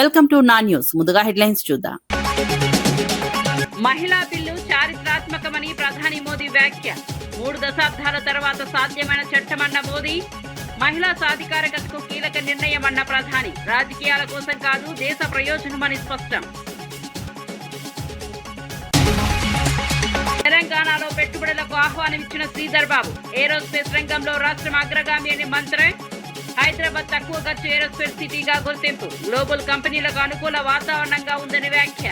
Welcome to నా news. ముందుగా headlines చూద్దాం. మహిళా బిల్లు చారిత్రాత్మకమని ప్రధాని మోదీ వ్యాఖ్య. 3 దశాబ్దాల తర్వాత సాధ్యమైన చట్టమన్న మోదీ. మహిళా సాధికారతకు కీలక నిర్ణయమన్న ప్రధాని. రాజకీయాల కోసం కాదు, దేశ ప్రయోజనమని స్పష్టం. తెలంగాణలో పెట్టుబడులకు ఆహ్వానం ఇచ్చిన శ్రీధర్ బాబు. ఏరోస్పేస్ రంగంలో రాష్ట్రం అగ్రగామి అని మంత్రి. హైదరాబాద్ తక్కువ ఖర్చు ఏరోస్పేస్ సిటీగా గుర్తింపు. గ్లోబల్ కంపెనీలకు అనుకూల వాతావరణంగా ఉందని వ్యాఖ్య.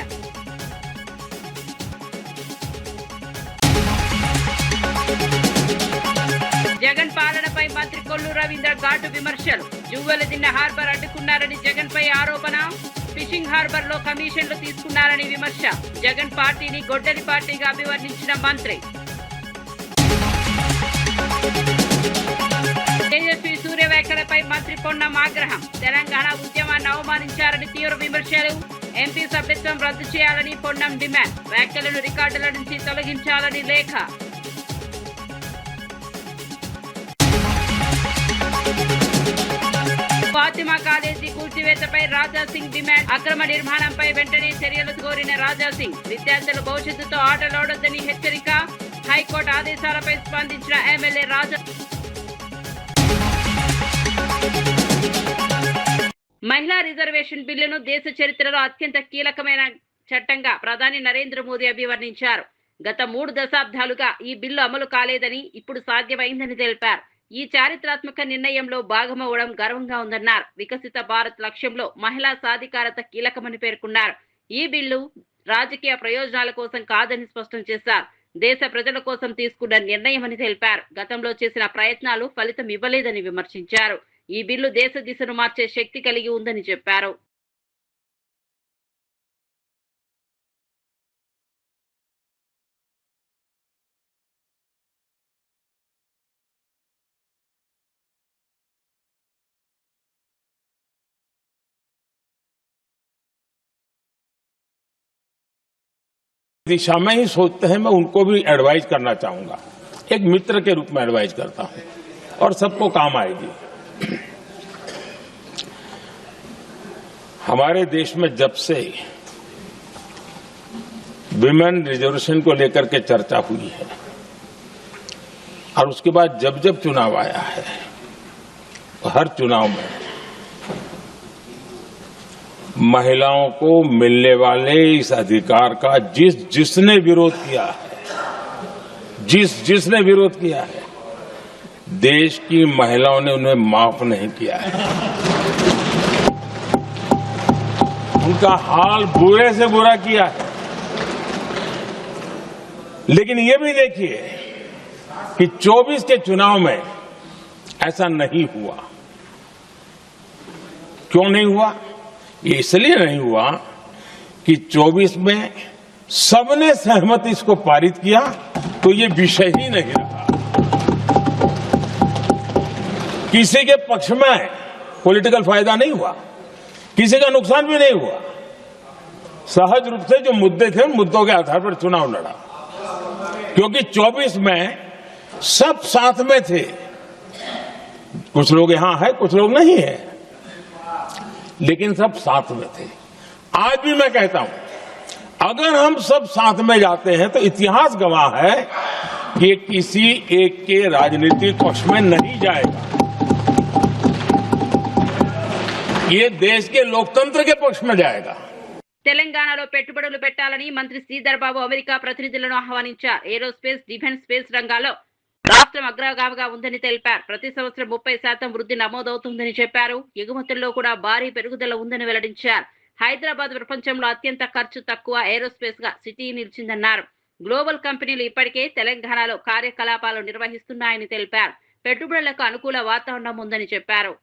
జగన్ పాలనపై మంత్రి కొల్లు రవీంద్ర ఘాటు విమర్శలు. జువ్వెలదిన్న హార్బర్ అడ్డుకున్నారని జగన్ పై ఆరోపణ. ఫిషింగ్ హార్బర్ లో కమిషన్లు తీసుకున్నారని విమర్శ. జగన్ పార్టీని గొడ్డలి పార్టీగా అభివర్ణించిన మంత్రి. తేజస్వి సూర్య వ్యాఖ్యలపై మంత్రి పొన్నం ఆగ్రహం. తెలంగాణ ఉద్యమాన్ని అవమానించారని తీవ్ర విమర్శలు. ఎంపీ సభ్యత్వం రద్దు చేయాలని పొన్నం డిమాండ్. వ్యాఖ్యలను రికార్డుల నుంచి తొలగించాలని లేఖ. ఫాతిమా కాలేజీ కూల్చివేతపై రాజాసింగ్ డిమాండ్. అక్రమ నిర్మాణంపై వెంటనే చర్యలు కోరిన రాజాసింగ్. విద్యార్థుల భవిష్యత్తుతో ఆటలాడొద్దని హెచ్చరిక. హైకోర్టు ఆదేశాలపై స్పందించిన ఎమ్మెల్యే రాజా. మహిళా రిజర్వేషన్ బిల్లును దేశ చరిత్రలో అత్యంత కీలకమైన చట్టంగా ప్రధాని నరేంద్ర మోదీ అభివర్ణించారు. గత 3 దశాబ్దాలుగా ఈ బిల్లు అమలు కాలేదని ఇప్పుడు సాధ్యమైందని తెలిపారు. ఈ చారిత్రాత్మక నిర్ణయంలో భాగమవడం గర్వంగా ఉందన్నారు. వికసిత భారత్ లక్ష్యంలో మహిళా సాధికారత కీలకమని పేర్కొన్నారు. ఈ బిల్లు రాజకీయ ప్రయోజనాల కోసం కాదని స్పష్టం చేశారు. దేశ ప్రజల కోసం తీసుకున్న నిర్ణయమని తెలిపారు. గతంలో చేసిన ప్రయత్నాలు ఫలితం ఇవ్వలేదని విమర్శించారు. ఈ బిల్లు దేశ దిశను మార్చే శక్తి కలిగి ఉందని చెప్పారు. दिशा में ही सोचते हैं, मैं उनको भी एडवाइज करना चाहूंगा। एक मित्र के रूप में एडवाइज करता हूं और सबको काम आएगी। हमारे देश में जब से विमेन रिजर्वेशन को लेकर के चर्चा हुई है और उसके बाद जब जब चुनाव आया है, हर चुनाव में महिलाओं को मिलने वाले इस अधिकार का जिसने विरोध किया है, जिसने विरोध किया है, देश की महिलाओं ने उन्हें माफ नहीं किया है। उनका हाल बुरे से बुरा किया है। लेकिन ये भी देखिए कि 24 के चुनाव में ऐसा नहीं हुआ। क्यों नहीं हुआ? ये इसलिए नहीं हुआ कि 24 में सबने सहमति इसको पारित किया, तो ये विषय ही नहीं रहा। किसी के पक्ष में पॉलिटिकल फायदा नहीं हुआ, किसी का नुकसान भी नहीं हुआ। सहज रूप से जो मुद्दे थे उन मुद्दों के आधार पर चुनाव लड़ा, क्योंकि 24 में सब साथ में थे। कुछ लोग यहां है, कुछ लोग नहीं है, लेकिन सब साथ में थे। आज भी मैं कहता हूं, अगर हम सब साथ में जाते हैं तो इतिहास गवाह है कि किसी एक के राजनीतिक पक्ष में नहीं जाएगा। ये देश के लोकतंत्र के पक्ष में जाएगा। తెలంగాణలో పెట్టుబడులు పెట్టాలని మంత్రి శ్రీధర్ బాబు అమెరికా ప్రతినిధులను ఆహ్వానించారు. ఏరోస్పేస్, డిఫెన్స్ స్పేస్ రంగాల్లో రాష్ట్రం అగ్రగామిగా ఉందని తెలిపారు. ప్రతి సంవత్సరం 30% వృద్ధి నమోదవుతుందని చెప్పారు. ఎగుమతుల్లో కూడా భారీ పెరుగుదల ఉందని వెల్లడించారు. హైదరాబాద్ ప్రపంచంలో అత్యంత ఖర్చు తక్కువ ఏరోస్పేస్ గా సిటీ నిలిచిందన్నారు. గ్లోబల్ కంపెనీలు ఇప్పటికే తెలంగాణలో కార్యకలాపాలు నిర్వహిస్తున్నాయని తెలిపారు. పెట్టుబడులకు అనుకూల వాతావరణం ఉందని చెప్పారు.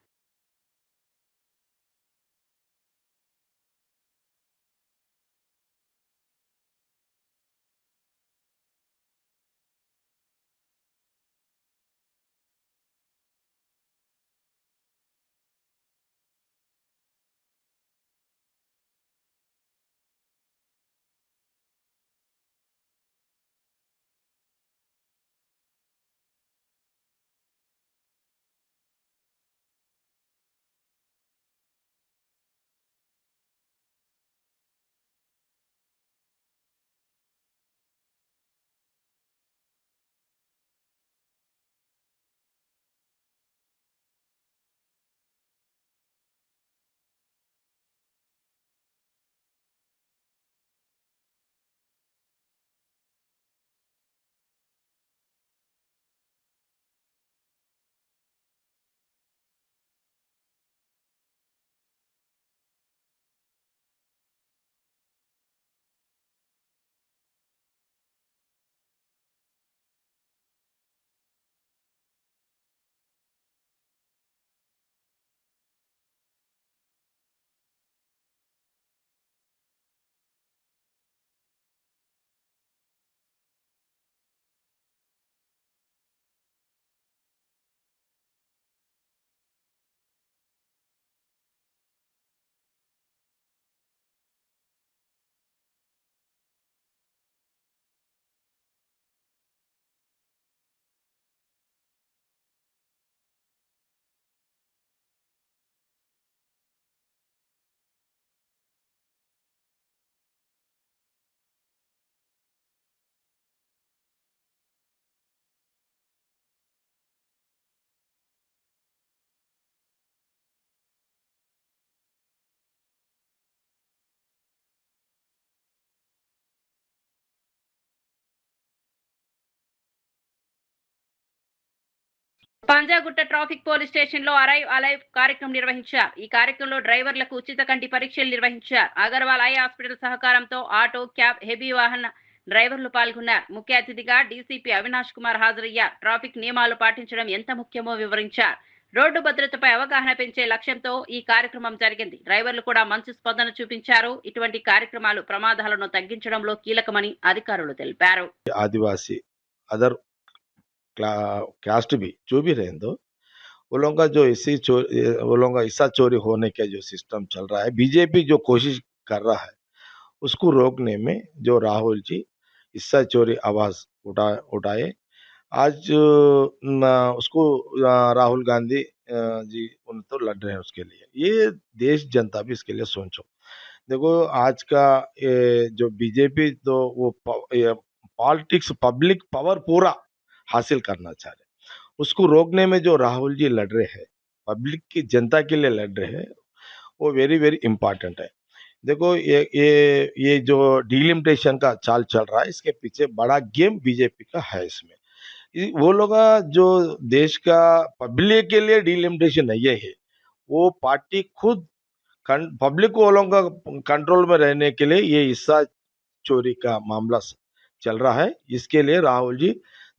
పంజాగుట్ట ట్రాఫిక్ పోలీస్ స్టేషన్ లో అరైవ్ అలైవ్ కార్యక్రమం నిర్వహించారు. ఈ కార్యక్రమంలో డ్రైవర్లకు ఉచిత కంటి పరీక్షలు నిర్వహించారు. అగర్వాల్ ఐ హాస్పిటల్ సహకారంతో ఆటో, క్యాబ్, హెవీ వాహన డ్రైవర్లు పాల్గొన్నారు. ముఖ్య అతిథిగా డీసీపీ అవినాష్ కుమార్ హాజరయ్యారు. ట్రాఫిక్ నియమాలు పాటించడం ఎంత ముఖ్యమో వివరించారు. రోడ్డు భద్రతపై అవగాహన పెంచే లక్ష్యంతో ఈ కార్యక్రమం జరిగింది. డ్రైవర్లు కూడా మంచి స్పందన చూపించారు. ఇటువంటి కార్యక్రమాలు ప్రమాదాలను తగ్గించడంలో కీలకమని అధికారులు తెలిపారు. आदिवासी अदर कास्ट भी जो भी रहे दो वो लोगों का जो वो लोगों का हिस्सा चोरी होने का जो सिस्टम चल रहा है, बीजेपी जो कोशिश कर रहा है उसको रोकने में जो राहुल जी हिस्सा चोरी आवाज उठाए आज उसको राहुल गांधी जी उन तो लड़ रहे हैं उसके लिए। ये देश जनता भी इसके लिए सोचो। देखो आज का जो बीजेपी तो वो पॉलिटिक्स पब्लिक पावर पूरा हासिल करना चाह रहे, उसको रोकने में जो राहुल जी लड़ रहे हैं, पब्लिक की जनता के लिए लड़ रहे हैं, वो वेरी वेरी इम्पोर्टेंट है। देखो ये जो डिलिमिटेशन का चाल चल रहा है, इसके पीछे बड़ा गेम बीजेपी का है। इसमें वो लोग जो देश का पब्लिक के लिए डिलिमिटेशन नहीं है, वो पार्टी खुद पब्लिक को वो लोगों का कंट्रोल में रहने के लिए ये हिस्सा चोरी का मामला चल रहा है। इसके लिए राहुल जी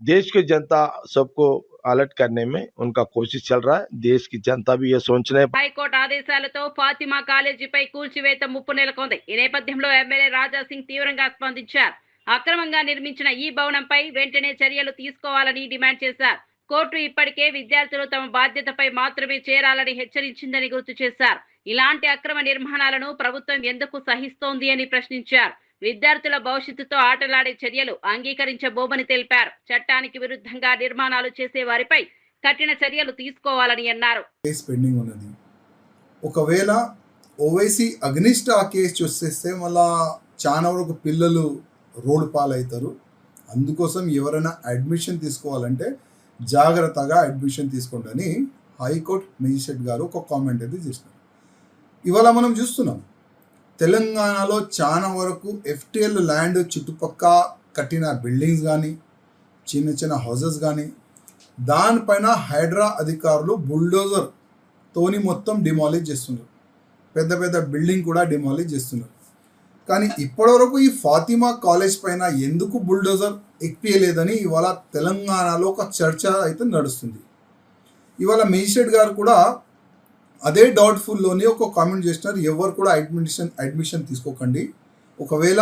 देश की जनता सबको अलर्ट करने में उनका कोशिश चल रहा है। देश की जनता भी ये सोच रहे हैं। హైకోర్టు ఆదేశాలతో ఫాతిమా కాలేజీపై కూల్చివేత ముప్పు నెలకొంది. ఈ నేపథ్యంలో ఎమ్మెల్యే రాజా సింగ్ తీవ్రంగా స్పందించారు. అక్రమంగా నిర్మించిన ఈ భవనంపై వెంటనే చర్యలు తీసుకోవాలని డిమాండ్ చేశారు. కోర్టు ఇప్పటికే విద్యార్థులు తమ బాధ్యతపై మాత్రమే చేరాలని హెచ్చరించిందని గుర్తు చేశారు. ఇలాంటి అక్రమ నిర్మాణాలను ప్రభుత్వం ఎందుకు సహిస్తోంది అని ప్రశ్నించారు. విద్యార్థుల భవిష్యత్తుతో ఆటలాడే చర్యలు అంగీకరించబోమని తెలిపారు. చట్టానికి విరుద్ధంగా నిర్మాణాలు చేసే వారిపై కఠిన చర్యలు తీసుకోవాలని అన్నారు. పెండింగ్ ఉన్నది. ఒకవేళ ఓవైసీ అగ్నిస్ట్ ఆ కేసు చూసేస్తే మళ్ళా చాలా వరకు పిల్లలు రోడ్డు పాలవుతారు. అందుకోసం ఎవరైనా అడ్మిషన్ తీసుకోవాలంటే జాగ్రత్తగా అడ్మిషన్ తీసుకోండి హైకోర్టు మేజిస్ట్రేట్ గారు ఒక కామెంట్ అయితే చేసినారు. ఇవాళ మనం చూస్తున్నాం తెలంగాణలో చాలా వరకు ఎఫ్టీఎల్ ల్యాండ్ చుట్టుపక్క కట్టిన బిల్డింగ్స్ కానీ చిన్న చిన్న హౌసెస్ కానీ దానిపైన హైడ్రా అధికారులు బుల్డోజర్ తోని మొత్తం డిమాలిష్ చేస్తున్నారు. పెద్ద పెద్ద బిల్డింగ్ కూడా డిమాలిష్ చేస్తున్నారు. కానీ ఇప్పటివరకు ఈ ఫాతిమా కాలేజ్ పైన ఎందుకు బుల్డోజర్ ఎక్కియలేదని ఇవాళ తెలంగాణలో ఒక చర్చ అయితే నడుస్తుంది. ఇవాళ మేజిస్ట్రేట్ గారు కూడా అదే డౌట్ఫుల్లోని ఒక కామెంట్ చేస్తున్నారు. ఎవరు కూడా అడ్మిషన్ తీసుకోకండి. ఒకవేళ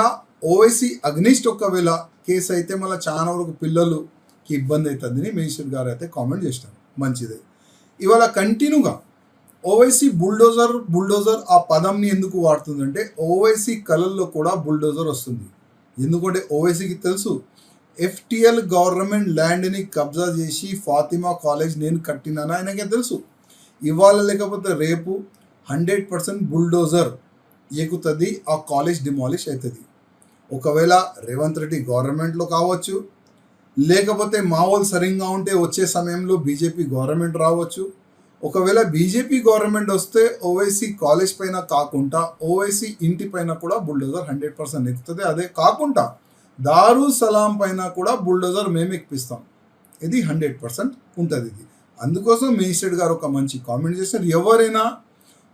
ఓవైసీ అగ్నిస్ట్ ఒకవేళ కేసు అయితే మళ్ళీ చాలా వరకు పిల్లలకి ఇబ్బంది అవుతుందని మేజిస్ట్రేట్ గారు అయితే కామెంట్ చేసినారు. మంచిదే. ఇవాళ కంటిన్యూగా ఓవైసీ బుల్డోజర్ ఆ పదంని ఎందుకు వాడుతుందంటే ఓవైసీ కళల్లో కూడా బుల్డోజర్ వస్తుంది. ఎందుకంటే ఓవైసీకి తెలుసు ఎఫ్టీఎల్ గవర్నమెంట్ ల్యాండ్ని కబ్జా చేసి ఫాతిమా కాలేజ్ నేను కట్టినాను ఆయనకే తెలుసు. ఇవాళ లేకపోతే రేపు 100% బుల్డోజర్ ఎక్కుతుంది, ఆ కాలేజ్ డిమాలిష్ అవుతుంది. ఒకవేళ రేవంత్ రెడ్డి గవర్నమెంట్లో కావచ్చు, లేకపోతే మావోలు సరిగ్గా ఉంటే వచ్చే సమయంలో బీజేపీ గవర్నమెంట్ రావచ్చు. ఒకవేళ బీజేపీ గవర్నమెంట్ వస్తే ఓవైసీ కాలేజ్ పైన కాకుండా ఓవైసీ ఇంటి పైన కూడా బుల్డోజర్ 100% ఎక్కుతుంది. అదే కాకుండా దారుసలాం పైన కూడా బుల్డోజర్ మేము ఎక్కిస్తాం. ఇది 100% ఉంటుంది. ఇది అందుకోసం మేజిస్ట్రేట్ గారు ఒక మంచి కామెంట్ చేశారు. ఎవరైనా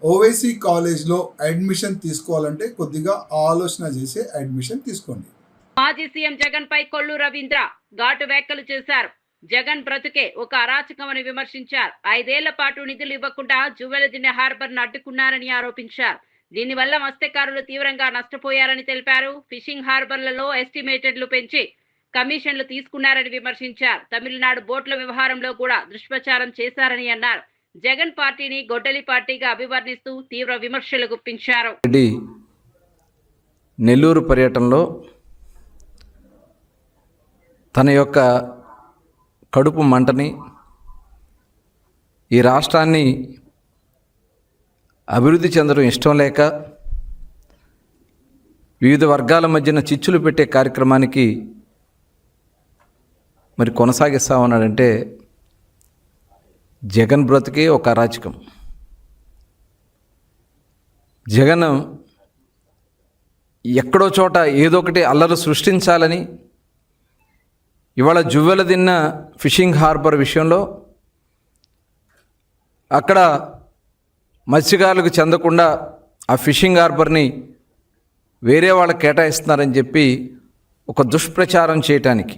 ఓవైసీ కాలేజ్లో అడ్మిషన్ తీసుకోవాలంటే కొద్దిగా ఆలోచన చేసి అడ్మిషన్ తీసుకోండి. మాజీ సీఎం జగన్ పై కొల్లు రవీంద్ర ఘాటు వ్యాఖ్యలు చేశారు. జగన్ బ్రతుకే ఒక అరాచకమని విమర్శించారు. 5 ఏళ్ల పాటు నిధులు ఇవ్వకుండా జువెలదిన్నె హార్బర్ను అడ్డుకున్నారని ఆరోపించారు. దీనివల్ల మత్స్యకారులు తీవ్రంగా నష్టపోయారని తెలిపారు. ఫిషింగ్ హార్బర్లలో ఎస్టిమేటెడ్లు పెంచి కమిషన్లు తీసుకున్నారని విమర్శించారు. తమిళనాడు బోట్ల వ్యవహారంలో కూడా దుష్ప్రచారం చేశారని అన్నారు. జగన్ పార్టీని గొడ్డలి పార్టీగా అభివర్ణిస్తూ తీవ్ర విమర్శలు గుప్పించారు. నెల్లూరు పర్యటనలో తన యొక్క కడుపు మంటని, ఈ రాష్ట్రాన్ని అభివృద్ధి చెందడం ఇష్టం లేక వివిధ వర్గాల మధ్యన చిచ్చులు పెట్టే కార్యక్రమానికి మరి కొనసాగిస్తా ఉన్నాడంటే జగన్ బ్రతికే ఒక అరాచకం. జగన్ ఎక్కడో చోట ఏదో ఒకటి అల్లరి సృష్టించాలని ఇవాళ జువ్వెలదిన్న ఫిషింగ్ హార్బర్ విషయంలో అక్కడ మత్స్యకారులకు చెందకుండా ఆ ఫిషింగ్ హార్బర్ని వేరే వాళ్ళకి కేటాయిస్తున్నారని చెప్పి ఒక దుష్ప్రచారం చేయటానికి,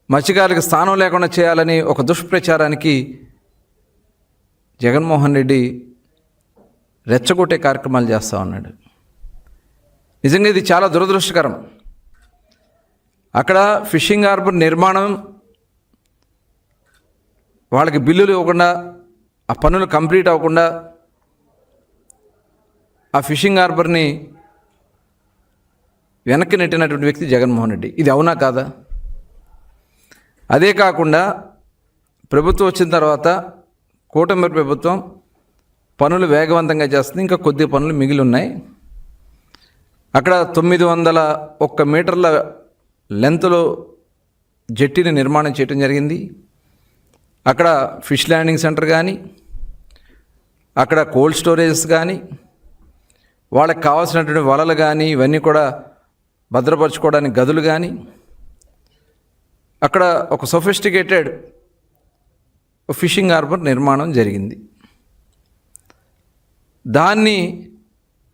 మత్స్యకారులకు స్థానం లేకుండా చేయాలని ఒక దుష్ప్రచారానికి జగన్మోహన్ రెడ్డి రెచ్చగొట్టే కార్యక్రమాలు చేస్తూ ఉన్నాడు. నిజంగా ఇది చాలా దురదృష్టకరం. అక్కడ ఫిషింగ్ హార్బర్ నిర్మాణం వాళ్ళకి బిల్లులు ఇవ్వకుండా, ఆ పనులు కంప్లీట్ అవ్వకుండా ఆ ఫిషింగ్ హార్బర్ని వెనక్కి నెట్టినటువంటి వ్యక్తి జగన్మోహన్ రెడ్డి. ఇది అవునా కాదా? అదే కాకుండా ప్రభుత్వం వచ్చిన తర్వాత కూటమి ప్రభుత్వం పనులు వేగవంతంగా చేస్తుంది. ఇంకా కొద్ది పనులు మిగిలి ఉన్నాయి. అక్కడ 901 మీటర్ల లెంత్లో జెట్టీని నిర్మాణం చేయడం జరిగింది. అక్కడ ఫిష్ ల్యాండింగ్ సెంటర్ కానీ, అక్కడ కోల్డ్ స్టోరేజెస్ కానీ, వాళ్ళకి కావాల్సినటువంటి వలలు కానీ, ఇవన్నీ కూడా భద్రపరచుకోవడానికి గదులు కానీ, అక్కడ ఒక సొఫిస్టికేటెడ్ ఫిషింగ్ హార్బర్ నిర్మాణం జరిగింది. దాన్ని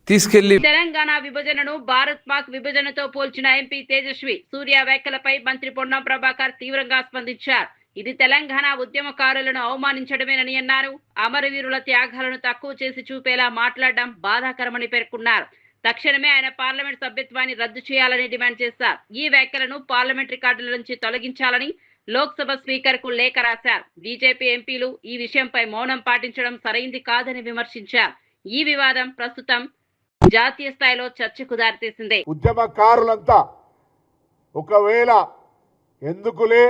తీసుకెళ్లి తెలంగాణ విభజనను భారత్ పాక్ విభజనతో పోల్చిన ఎంపీ తేజస్వి సూర్య వ్యాఖ్యలపై మంత్రి పొన్నం ప్రభాకర్ తీవ్రంగా స్పందించారు. ఇది తెలంగాణ ఉద్యమకారులను అవమానించడమేనని అన్నారు. అమరవీరుల త్యాగాలను తక్కువ చేసి చూపేలా మాట్లాడడం బాధాకరమని పేర్కొన్నారు. తక్షణమే ఆయన పార్లమెంట్ సభ్యత్వాన్ని రద్దు చేయాలని డిమాండ్ చేశారు. ఈ వ్యాఖ్యలను పార్లమెంట్ రికార్డుల నుంచి తొలగించాలని లోక్సభ స్పీకర్ కు లేఖ రాశారు. బీజేపీ ఎంపీలు ఈ విషయంపై మౌనం పాటించడం సరైంది కాదని విమర్శించారు. ఈ వివాదం ప్రస్తుతం జాతీయ స్థాయిలో చర్చకు దారితీసింది. ఉద్యమకారులంతా ఒకవేళ ఎందుకులే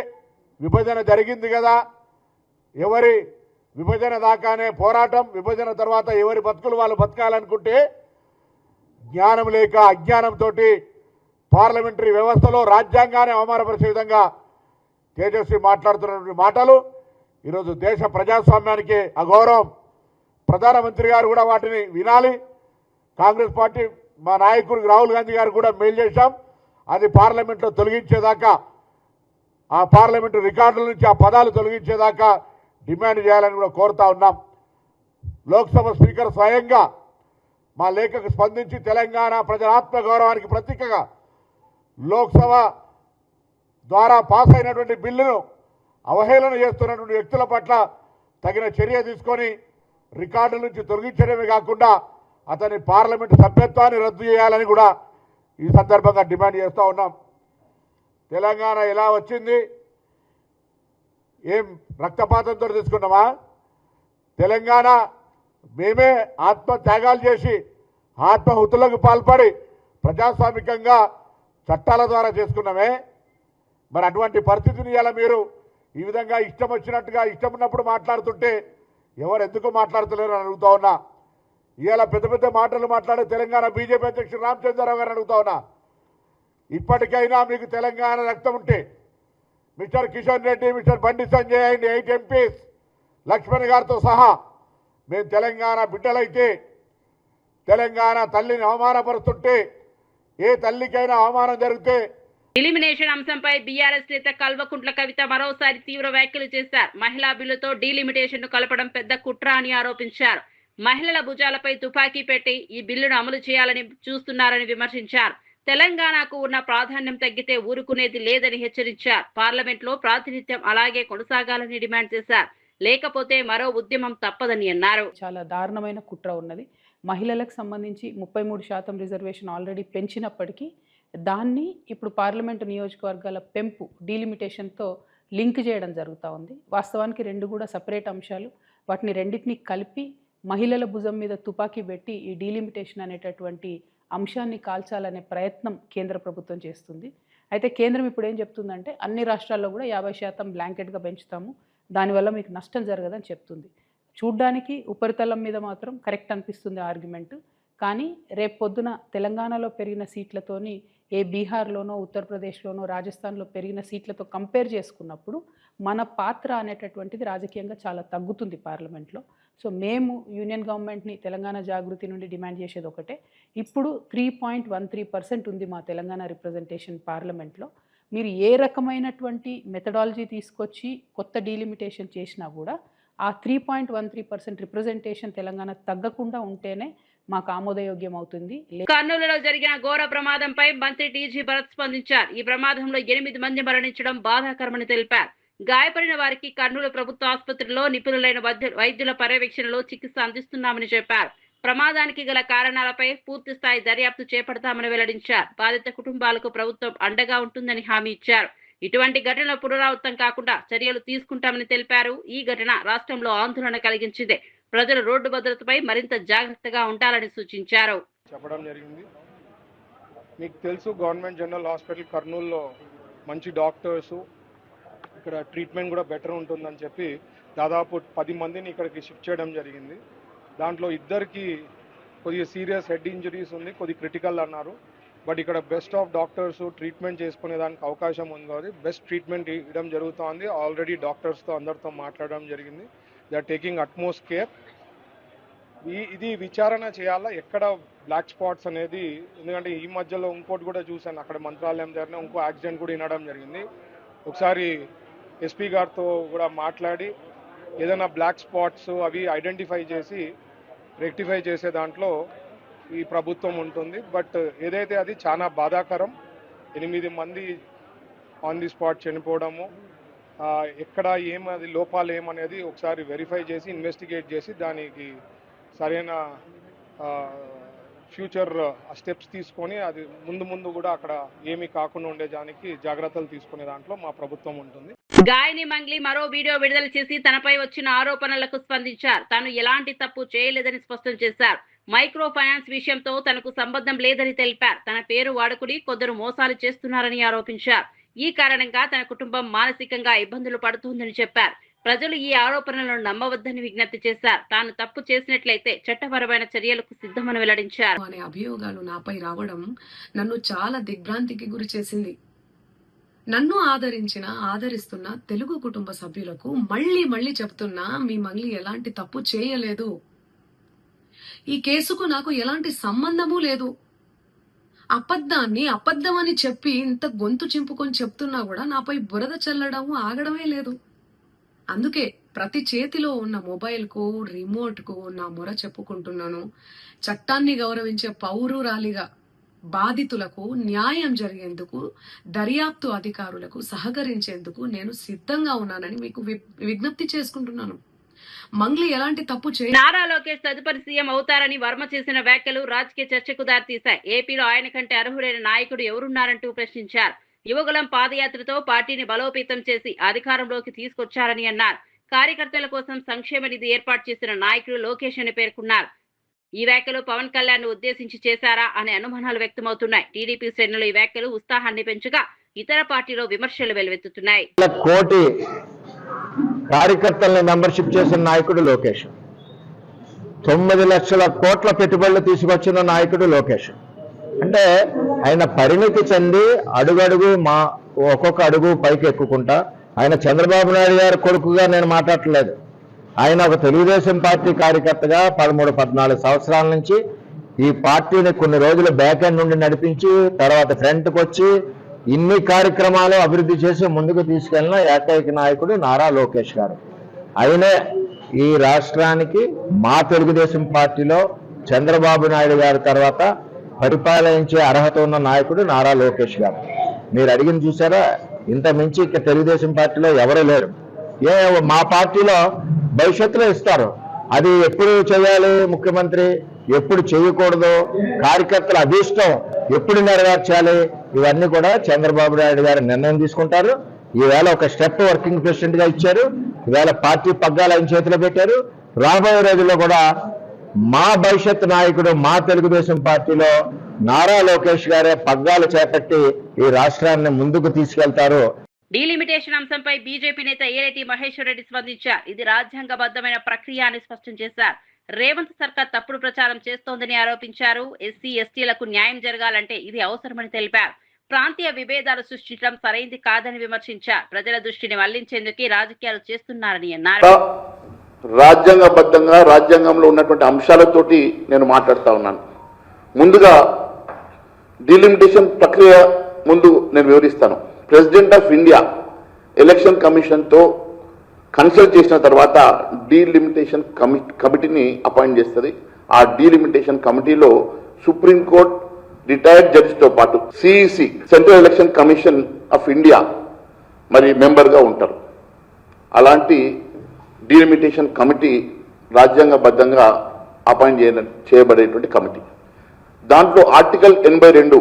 విభజన జరిగింది కదా, ఎవరి విభజన దాకానే పోరాటం, విభజన తర్వాత ఎవరి బతుకులు వాళ్ళు బతకాలనుకుంటే జ్ఞానం లేక అజ్ఞానంతో పార్లమెంటరీ వ్యవస్థలో రాజ్యాంగాన్ని అవమానపరిచే విధంగా తేజస్వి మాట్లాడుతున్నటువంటి మాటలు ఈరోజు దేశ ప్రజాస్వామ్యానికి అగౌరవం. ప్రధానమంత్రి గారు కూడా వాటిని వినాలి. కాంగ్రెస్ పార్టీ మా నాయకుడు రాహుల్ గాంధీ గారు కూడా మెయిల్ చేశాం. అది పార్లమెంట్లో తొలగించేదాకా, ఆ పార్లమెంటు రికార్డుల నుంచి ఆ పదాలు తొలగించేదాకా డిమాండ్ చేయాలని కూడా కోరుతా ఉన్నాం. లోక్సభ స్పీకర్ స్వయంగా మా లేఖకు స్పందించి తెలంగాణ ప్రజల ఆత్మగౌరవానికి ప్రతీకగా లోక్సభ ద్వారా పాస్ అయినటువంటి బిల్లును అవహేళన చేస్తున్నటువంటి వ్యక్తుల పట్ల తగిన చర్య తీసుకొని రికార్డుల నుంచి తొలగించడమే కాకుండా అతని పార్లమెంటు సభ్యత్వాన్ని రద్దు చేయాలని కూడా ఈ సందర్భంగా డిమాండ్ చేస్తూ ఉన్నాం. తెలంగాణ ఎలా వచ్చింది? ఏం రక్తపాతంతో తీసుకున్నామా? తెలంగాణ మేమే ఆత్మత్యాగాలు చేసి ఆత్మహుతులకు పాల్పడి ప్రజాస్వామికంగా చట్టాల ద్వారా చేసుకున్నామే. మరి అటువంటి పరిస్థితిని ఇలా మీరు ఈ విధంగా ఇష్టం వచ్చినట్టుగా ఇష్టం ఉన్నప్పుడు మాట్లాడుతుంటే ఎవరు ఎందుకు మాట్లాడతలేరు అని అడుగుతా ఉన్నా. ఇవాళ పెద్ద పెద్ద మాటలు మాట్లాడే తెలంగాణ బీజేపీ అధ్యక్షుడు రామచంద్రరావు గారిని అడుగుతా ఉన్నా. ఇప్పటికైనా మీకు తెలంగాణ రక్తం ఉంటే mister Kishan Reddy, mister Bandi Sanjay and 8 MPs Laxman గారితో సహా మేము తెలంగాణ బిడ్డలైతే తెలంగాణ తల్లిని అవమానపరుస్తుంటే, ఏ తల్లికైనా అవమానం జరిగితే డిలిమినేషన్ అంశంపై బీఆర్ఎస్ నేత కల్వకుంట్ల కవిత మరోసారి తీవ్ర వ్యాఖ్యలు చేశారు. మహిళా బిల్లుతో డీలిమిటేషన్ ను కలపడం పెద్ద కుట్ర అని ఆరోపించారు. మహిళల భుజాలపై తుపాకీ పెట్టి ఈ బిల్లును అమలు చేయాలని చూస్తున్నారని విమర్శించారు. తెలంగాణకు ఉన్న ప్రాధాన్యం తగ్గితే ఊరుకునేది లేదని హెచ్చరించారు. పార్లమెంట్ లో ప్రాతినిధ్యం అలాగే కొనసాగాలని డిమాండ్ చేశారు. లేకపోతే మరో ఉద్యమం తప్పదని అన్నారు. చాలా దారుణమైన కుట్ర ఉన్నది. మహిళలకు సంబంధించి 33% రిజర్వేషన్ ఆల్రెడీ పెంచినప్పటికీ దాన్ని ఇప్పుడు పార్లమెంటు నియోజకవర్గాల పెంపు డీలిమిటేషన్తో లింక్ చేయడం జరుగుతూ ఉంది. వాస్తవానికి రెండు కూడా సపరేట్ అంశాలు. వాటిని రెండింటినీ కలిపి మహిళల భుజం మీద తుపాకీ పెట్టి ఈ డీలిమిటేషన్ అనేటటువంటి అంశాన్ని కాల్చాలనే ప్రయత్నం కేంద్ర ప్రభుత్వం చేస్తుంది. అయితే కేంద్రం ఇప్పుడు ఏం చెప్తుందంటే అన్ని రాష్ట్రాల్లో కూడా 50% బ్లాంకెట్గా పెంచుతాము, దానివల్ల మీకు నష్టం జరగదని చెప్తుంది. చూడ్డానికి ఉపరితలం మీద మాత్రం కరెక్ట్ అనిపిస్తుంది ఆర్గ్యుమెంట్. కానీ రేపు పొద్దున తెలంగాణలో పెరిగిన సీట్లతోని ఏ బీహార్లోనో ఉత్తరప్రదేశ్లోనో రాజస్థాన్లో పెరిగిన సీట్లతో కంపేర్ చేసుకున్నప్పుడు మన పాత్ర అనేటటువంటిది రాజకీయంగా చాలా తగ్గుతుంది పార్లమెంట్లో. సో మేము యూనియన్ గవర్నమెంట్ని తెలంగాణ జాగృతి నుండి డిమాండ్ చేసేది ఒకటే. ఇప్పుడు 3.13% ఉంది మా తెలంగాణ రిప్రజెంటేషన్ పార్లమెంట్లో. మీరు ఏ రకమైనటువంటి మెథడాలజీ తీసుకొచ్చి కొత్త డీలిమిటేషన్ చేసినా కూడా ఆ 3.13% రిప్రజెంటేషన్ తెలంగాణ తగ్గకుండా ఉంటేనే మాకు ఆమోదయోగ్యం అవుతుంది. కర్నూలులో జరిగిన ఘోర ప్రమాదంపై మంత్రి టీజీ భరత్ స్పందించారు. ఈ ప్రమాదంలో 8 మంది మరణించడం బాధాకరమని తెలిపారు. గాయపడిన వారికి కర్నూలు ప్రభుత్వ ఆసుపత్రిలో నిపుణులైన వైద్యుల పర్యవేక్షణలో చికిత్స అందిస్తున్నామని చెప్పారు. ప్రమాదానికి గల కారణాలపై పూర్తి స్థాయి దర్యాప్తు చేపడతామని వెల్లడించారు. బాధిత కుటుంబాలకు ప్రభుత్వం అండగా ఉంటుందని హామీ ఇచ్చారు. ఇటువంటి ఘటనలు పునరావృతం కాకుండా చర్యలు తీసుకుంటామని తెలిపారు. ఈ ఘటన రాష్ట్రంలో ఆందోళన కలిగించింది. ప్రజలు రోడ్డు భద్రతపై మరింత జాగ్రత్తగా ఉండాలని సూచించారు. చెప్పడం జరిగింది. మీకు తెలుసు, గవర్నమెంట్ జనరల్ హాస్పిటల్ కర్నూలులో మంచి డాక్టర్స్, ఇక్కడ ట్రీట్మెంట్ కూడా బెటర్ ఉంటుందని చెప్పి దాదాపు 10 మందిని ఇక్కడికి షిఫ్ట్ చేయడం జరిగింది. దాంట్లో 2కి కొద్దిగా సీరియస్ హెడ్ ఇంజరీస్ ఉంది, కొద్దిగా క్రిటికల్ అన్నారు. బట్ ఇక్కడ బెస్ట్ ఆఫ్ డాక్టర్స్ ట్రీట్మెంట్ చేసుకునే దానికి అవకాశం ఉంది కాబట్టి బెస్ట్ ట్రీట్మెంట్ ఇవ్వడం జరుగుతోంది. ఆల్రెడీ డాక్టర్స్తో అందరితో మాట్లాడడం జరిగింది. They are taking utmost care. ఇది విచారణ చేయాలా ఎక్కడ బ్లాక్ స్పాట్స్ అనేది. ఎందుకంటే ఈ మధ్యలో ఇంకోటి కూడా చూశాను, అక్కడ మంత్రాలయం దగ్గర ఇంకో యాక్సిడెంట్ కూడా వినడం జరిగింది. ఒకసారి ఎస్పీ గారితో కూడా మాట్లాడి ఏదైనా బ్లాక్ స్పాట్స్ అవి ఐడెంటిఫై చేసి రెక్టిఫై చేసే దాంట్లో ఈ ప్రభుత్వం ఉంటుంది. బట్ ఏదైతే అది చాలా బాధాకరం. 8 మంది ఆన్ ది స్పాట్ చనిపోవడము, ఎక్కడ అది లోపాలు ఏమనేది ఒకసారి వెరిఫై చేసి ఇన్వెస్టిగేట్ చేసి దానికి సరైన ఫ్యూచర్ స్టెప్స్ తీసుకొని అది ముందు కూడా అక్కడ ఏమీ కాకుండా ఉండేదానికి జాగ్రత్తలు తీసుకునే దాంట్లో మా ప్రభుత్వం ఉంటుంది. గాయని మంగ్లీ మరో వీడియో విడుదల చేసి తనపై వచ్చిన ఆరోపణలకు స్పందించారు. తాను ఎలాంటి తప్పు చేయలేదని స్పష్టం చేశారు. మైక్రో ఫైనాన్స్ విషయంతో తనకు సంబంధం లేదని తెలిపారు. తన పేరు వాడుకుని కొందరు మోసాలు చేస్తున్నారని ఆరోపించారు. ఈ కారణంగా తన కుటుంబం మానసికంగా ఇబ్బందులు పడుతోందని చెప్పారు. ప్రజలు ఈ ఆరోపణలను నమ్మవద్దని విజ్ఞప్తి చేశారు. తాను తప్పు చేసినట్లయితే చట్టపరమైన చర్యలకు సిద్ధమని వెల్లడించారు. అనే అభియోగాలు నాపై రావడం నన్ను చాలా దిగ్భ్రాంతికి గురి చేసింది. నన్ను ఆదరిస్తున్న తెలుగు కుటుంబ సభ్యులకు మళ్ళీ చెప్తున్నా, మీ మంగ్లీ ఎలాంటి తప్పు చేయలేదు. ఈ కేసుకు నాకు ఎలాంటి సంబంధము లేదు. అబద్ధాన్ని అబద్ధమని చెప్పి ఇంత గొంతు చింపుకొని చెప్తున్నా కూడా నాపై బురద చల్లడం ఆగడమే లేదు. అందుకే ప్రతి చేతిలో ఉన్న మొబైల్కు, రిమోట్కు నా మొర చెప్పుకుంటున్నాను. చట్టాన్ని గౌరవించే పౌరురాలిగా బాధితులకు న్యాయం జరిగేందుకు, దర్యాప్తు అధికారులకు సహకరించేందుకు నేను సిద్ధంగా ఉన్నానని మీకు విజ్ఞప్తి చేసుకుంటున్నాను. మంగ్లీ ఎలాంటి తప్పు నారా లోకేష్ తదుపరి సీఎం అవుతారని వర్మ చేసిన వ్యాఖ్యలు రాజకీయ చర్చకు దారితీశాయి. ఏపీలో ఆయన కంటే అర్హుడైన నాయకుడు ఎవరున్నారంటూ ప్రశ్నించారు. యువకులం పాదయాత్రతో పార్టీని బలోపేతం చేసి అధికారంలోకి తీసుకొచ్చారని అన్నారు. కార్యకర్తల కోసం సంక్షేమ నిధి ఏర్పాటు చేసిన నాయకుడు లోకేష్ అని పేర్కొన్నారు. ఈ వ్యాఖ్యలు పవన్ కళ్యాణ్ ను ఉద్దేశించి చేశారా అనే అనుమానాలు వ్యక్తమవుతున్నాయి. టీడీపీ శ్రేణులు ఈ వ్యాఖ్యలు ఉత్సాహాన్ని పెంచగా ఇతర పార్టీలో విమర్శలు వెలువెత్తుతున్నాయి. కోటి కార్యకర్తల్ని మెంబర్షిప్ చేసిన నాయకుడు లోకేష్. 9 లక్షల కోట్ల పెట్టుబడులు తీసుకొచ్చిన నాయకుడు లోకేష్. అంటే ఆయన పరిణితి చెంది అడుగడుగు ఒక్కొక్క అడుగు పైకి ఎక్కుకుంటా, ఆయన చంద్రబాబు నాయుడు గారి కొడుకుగా నేను మాట్లాడట్లేదు. ఆయన ఒక తెలుగుదేశం పార్టీ కార్యకర్తగా 13-14 సంవత్సరాల నుంచి ఈ పార్టీని కొన్ని రోజులు బ్యాక్ ఎండ్ నుండి నడిపించి తర్వాత ఫ్రంట్కి వచ్చి ఇన్ని కార్యక్రమాలు అభివృద్ధి చేసి ముందుకు తీసుకెళ్లిన ఏకైక నాయకుడు నారా లోకేష్ గారు. ఆయనే ఈ రాష్ట్రానికి మా తెలుగుదేశం పార్టీలో చంద్రబాబు నాయుడు గారి తర్వాత పరిపాలించే అర్హత ఉన్న నాయకుడు నారా లోకేష్ గారు. మీరు అడిగిన చూసారా, ఇంత మించి ఇక తెలుగుదేశం పార్టీలో ఎవరూ లేరు. మా పార్టీలో భవిష్యత్తులో ఇస్తారు, అది ఎప్పుడు చేయాలి ముఖ్యమంత్రి, ఎప్పుడు చేయకూడదు, కార్యకర్తల అభీష్టం ఎప్పుడు నెరవేర్చాలి, ఇవన్నీ కూడా చంద్రబాబు నాయుడు గారు నిర్ణయం తీసుకుంటారు. ఈవేళ ఒక స్టెప్ వర్కింగ్ ప్రెసిడెంట్ గా ఇచ్చారు. ఈవేళ పార్టీ పగ్గాలు ఆయన చేతిలో పెట్టారు. రాబోయే రోజుల్లో కూడా మా భవిష్యత్ నాయకుడు మా తెలుగుదేశం పార్టీలో నారా లోకేష్ గారే పగ్గాలు చేపట్టి ఈ రాష్ట్రాన్ని ముందుకు తీసుకెళ్తారు. డీలిమిటేషన్ అంశంపై బీజేపీ నేత ఏలేటి మహేశ్వర్ రెడ్డి స్పందించారు. ఇది రాజ్యాంగబద్ధమైన ప్రక్రియ అని స్పష్టం చేశారు. రేవంత్ సర్కార్ తప్పుడు ప్రచారం చేస్తోందని ఆరోపించారు. ఎస్సీ ఎస్టీలకు న్యాయం జరగాలంటే ఇది అవసరమని తెలిపారు. ప్రాంతీయ విభేదాలు సృష్టించడం సరైంది కాదని విమర్శించారు. ప్రజల దృష్టిని మళ్లించేందుకు రాజకీయాలు చేస్తున్నారని అన్నారు. రాజ్యాంగబద్ధంగా రాజ్యాంగంలో ఉన్నటువంటి అంశాలతోటి నేను మాట్లాడుతా ఉన్నాను. ముందుగా డీలిమిటేషన్ ప్రక్రియ ముందు నేను వివరిస్తాను. ప్రెసిడెంట్ ఆఫ్ ఇండియా ఎలక్షన్ కమిషన్తో కన్సల్ట్ చేసిన తర్వాత డీలిమిటేషన్ కమిటీని అపాయింట్ చేస్తుంది. ఆ డీలిమిటేషన్ కమిటీలో సుప్రీంకోర్టు రిటైర్డ్ జడ్జితో పాటు CEC central election commission of India మరి మెంబర్గా ఉంటారు. అలాంటి డీలిమిటేషన్ కమిటీ రాజ్యాంగబద్ధంగా అపాయింట్ చేయబడేటువంటి కమిటీ. దాంట్లో ఆర్టికల్ 82,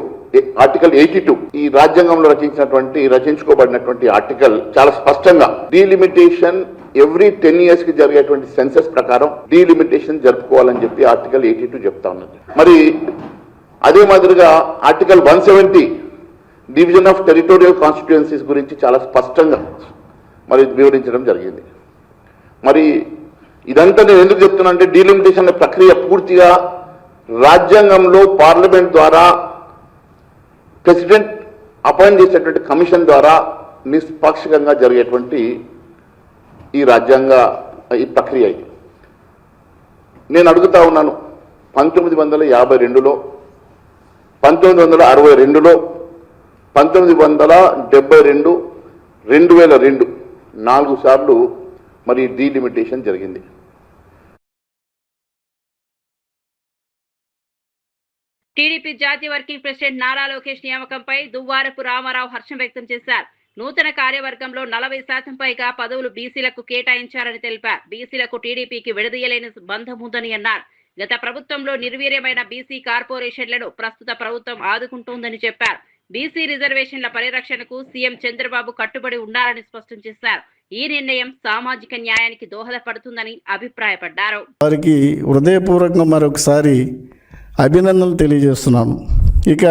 ఆర్టికల్ 82 ఈ రాజ్యాంగంలో రచించుకోబడినటువంటి ఆర్టికల్ చాలా స్పష్టంగా డీలిమిటేషన్ ఎవ్రీ 10 years కి జరిగేటువంటి సెన్సస్ ప్రకారం డీలిమిటేషన్ జరుపుకోవాలని చెప్పి ఆర్టికల్ 82 చెప్తా ఉన్నది. మరి అదే మాదిరిగా article 170 division of territorial constituencies గురించి చాలా స్పష్టంగా మరి వివరించడం జరిగింది. మరి ఇదంతా నేను ఎందుకు చెప్తున్నా అంటే డీలిమిటేషన్ ప్రక్రియ పూర్తిగా రాజ్యాంగంలో పార్లమెంట్ ద్వారా ప్రెసిడెంట్ అపాయింట్ చేసేటువంటి కమిషన్ ద్వారా నిష్పాక్షికంగా జరిగేటువంటి ఈ ప్రక్రియ ఇది. నేను అడుగుతా ఉన్నాను, 1952లో, 1962లో, 1972, 2002 4 సార్లు మరి డీలిమిటేషన్ జరిగింది. టీడీపీ జాతీయ వర్కింగ్ ప్రెసిడెంట్ నారా లోకేష్ నియామకంపై దువ్వారపు రామారావు హర్షం వ్యక్తం చేశారు. నూతన కార్యవర్గంలో 40% పైగా పదవులు బీసీలకు కేటాయించారని తెలిపారు. బీసీలకు టీడీపీకి విడదీయలేని బంధం ఉందని అన్నారు. గత ప్రభుత్వంలో నిర్వీర్యమైన బీసీ కార్పొరేషన్లను ప్రస్తుత ప్రభుత్వం ఆదుకుంటోందని చెప్పారు. బీసీ రిజర్వేషన్ల పరిరక్షణకు సీఎం చంద్రబాబు కట్టుబడి ఉన్నారని స్పష్టం చేశారు. ఈ నిర్ణయం సామాజిక న్యాయానికి దోహదపడుతుందని అభిప్రాయపడ్డారు. వారికి హృదయపూర్వకంగా మరొకసారి అభినందనలు తెలియజేస్తున్నాను. ఇక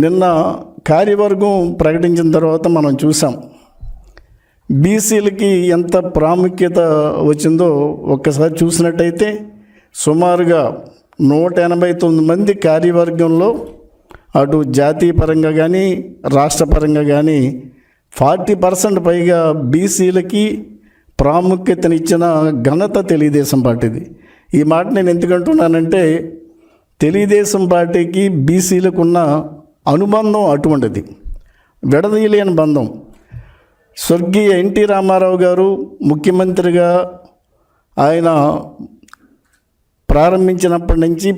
నిన్న కార్యవర్గం ప్రకటించిన తర్వాత మనం చూసాం బీసీలకి ఎంత ప్రాముఖ్యత వచ్చిందో. ఒక్కసారి చూసినట్టయితే సుమారుగా 189 మంది కార్యవర్గంలో అటు జాతీయ పరంగా కానీ రాష్ట్ర పరంగా కానీ 40% పైగా బీసీలకి ప్రాముఖ్యతనిచ్చిన ఘనత తెలుగుదేశం పార్టీది. ఈ మాట నేను ఎందుకంటున్నానంటే తెలుగుదేశం పార్టీకి బీసీలకు ఉన్న అనుబంధం అటువంటిది, విడదీయలేని బంధం. స్వర్గీయ ఎన్టీ రామారావు గారు ముఖ్యమంత్రిగా ఆయన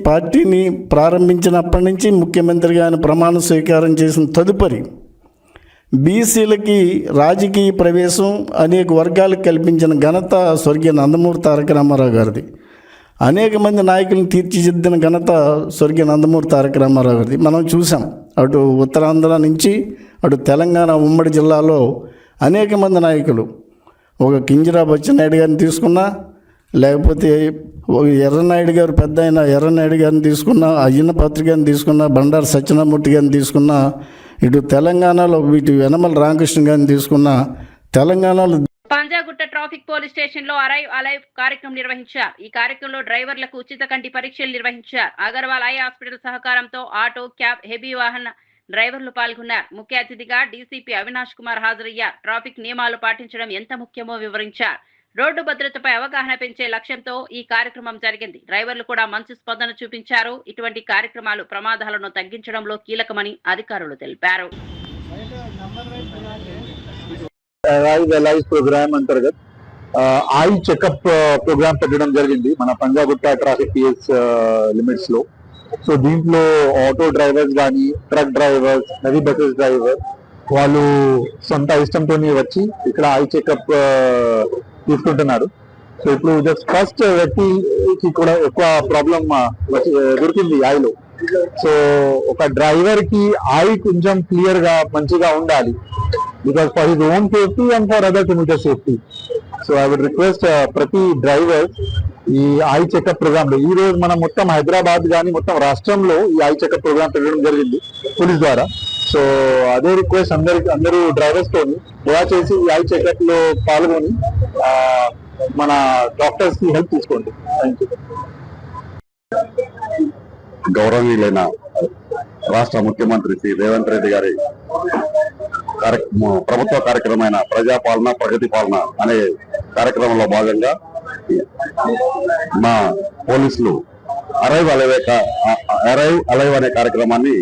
పార్టీని ప్రారంభించినప్పటి నుంచి ముఖ్యమంత్రిగా ఆయన ప్రమాణ స్వీకారం చేసిన తదుపరి బీసీలకి రాజకీయ ప్రవేశం అనేక వర్గాలకు కల్పించిన ఘనత స్వర్గీయ నందమూరి తారక రామారావు గారిది. అనేక మంది నాయకులను తీర్చిదిద్దిన ఘనత స్వర్గీయ నందమూరి తారక రామారావు గారిది. మనం చూసాం అటు ఉత్తరాంధ్ర నుంచి అటు తెలంగాణ ఉమ్మడి జిల్లాలో అనేక మంది నాయకులు, ఒక కింజరాపు అచ్చెన్నాయుడు గారిని తీసుకున్నా, లేకపోతే ఎర్రనాయుడు గారు పెద్ద అయిన ఎర్రనాయుడు గారిని తీసుకున్నా, అయ్యన్నపాత్రి గారిని తీసుకున్నా, బండారు సత్యనారాయణ గారిని తీసుకున్నా, ఇటు తెలంగాణలో వీటి యనమల రామకృష్ణ గారిని తీసుకున్నా, తెలంగాణలో పంజాగుట్ట ట్రాఫిక్ పోలీస్ స్టేషన్ లో అరైవ్ అలైవ్ కార్యక్రమం నిర్వహించారు. ఈ కార్యక్రమంలో డ్రైవర్లకు ఉచిత కంటి పరీక్షలు నిర్వహించారు. అగర్వాల్ ఐ హాస్పిటల్ సహకారంతో ఆటో, క్యాబ్, హెవీ వాహన డ్రైవర్లు పాల్గొన్నారు. ముఖ్య అతిథిగా డీసీపీ అవినాష్ కుమార్ హాజరయ్యారు. ట్రాఫిక్ నియమాలు పాటించడం ఎంత ముఖ్యమో వివరించారు. రోడ్డు భద్రతపై అవగాహన పెంచే లక్ష్యంతో ఈ కార్యక్రమం జరిగింది. డ్రైవర్లు కూడా మంచి స్పందన చూపించారు. ఇటువంటి కార్యక్రమాలు ప్రమాదాలను తగ్గించడంలో కీలకమని అధికారులు తెలిపారు. ప్రోగ్రామ్ అంతర్గత్ ఐ చెకప్ ప్రోగ్రామ్ పెట్టడం జరిగింది మన పంజాగుట్ట ట్రాఫిక్ పిఎస్ లిమిట్స్ లో. సో దీంట్లో ఆటో డ్రైవర్స్ కానీ, truck drivers, heavy buses driver వాళ్ళు సొంత ఇష్టంతో వచ్చి ఇక్కడ ఐ చెకప్ తీసుకుంటున్నారు. సో ఇప్పుడు జస్ట్ ఫస్ట్ వ్యక్తికి కూడా ఎక్కువ ప్రాబ్లం దొరికింది ఐలో. సో ఒక డ్రైవర్ కి ఐ కొంచెం క్లియర్ గా మంచిగా ఉండాలి, because for his own safety and for other commuter safety. So I would request ప్రతి డ్రైవర్ ఈ ఐ చెకప్ ప్రోగ్రామ్ లో, ఈ రోజు మనం మొత్తం హైదరాబాద్ కానీ మొత్తం రాష్ట్రంలో ఈ ఐ చెకప్ ప్రోగ్రామ్ పెట్టడం జరిగింది పోలీస్ ద్వారా. సో అదే రిక్వెస్ట్ అందరూ డ్రైవర్స్ తోని దయచేసి ఈ ఐ చెకప్ లో పాల్గొని మన డాక్టర్స్ కి హెల్ప్ తీసుకోండి. Thank you. గౌరవనీయులైన రాష్ట్ర ముఖ్యమంత్రి శ్రీ రేవంత్ రెడ్డి గారి ప్రభుత్వ కార్యక్రమమైన ప్రజాపాలన ప్రగతి పాలన అనే కార్యక్రమంలో భాగంగా మా పోలీసులు అరైవ్ అలైవ్ అనే కార్యక్రమాన్ని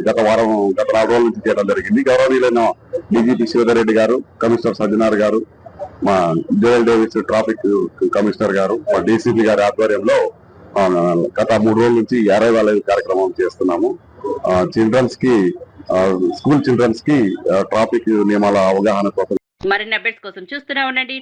గత 4 రోజుల నుంచి చేయడం జరిగింది. గౌరవనీయులైన డీజీపీ శ్రీధర్ రెడ్డి గారు, కమిషనర్ సజ్జనార్ గారు, మా జోయల్ డేవిస్ ట్రాఫిక్ కమిషనర్ గారు మా డీసీపీ గారి ఆధ్వర్యంలో గత 3 రోజుల నుంచి 50 కార్యక్రమం చేస్తున్నాము. చిల్డ్రన్స్ కి స్కూల్ చిల్డ్రన్స్ కి ట్రాఫిక్ నియమాల అవగాహన కోసం. మరిన్ని అప్డేట్స్ కోసం చూస్తూనే ఉండండి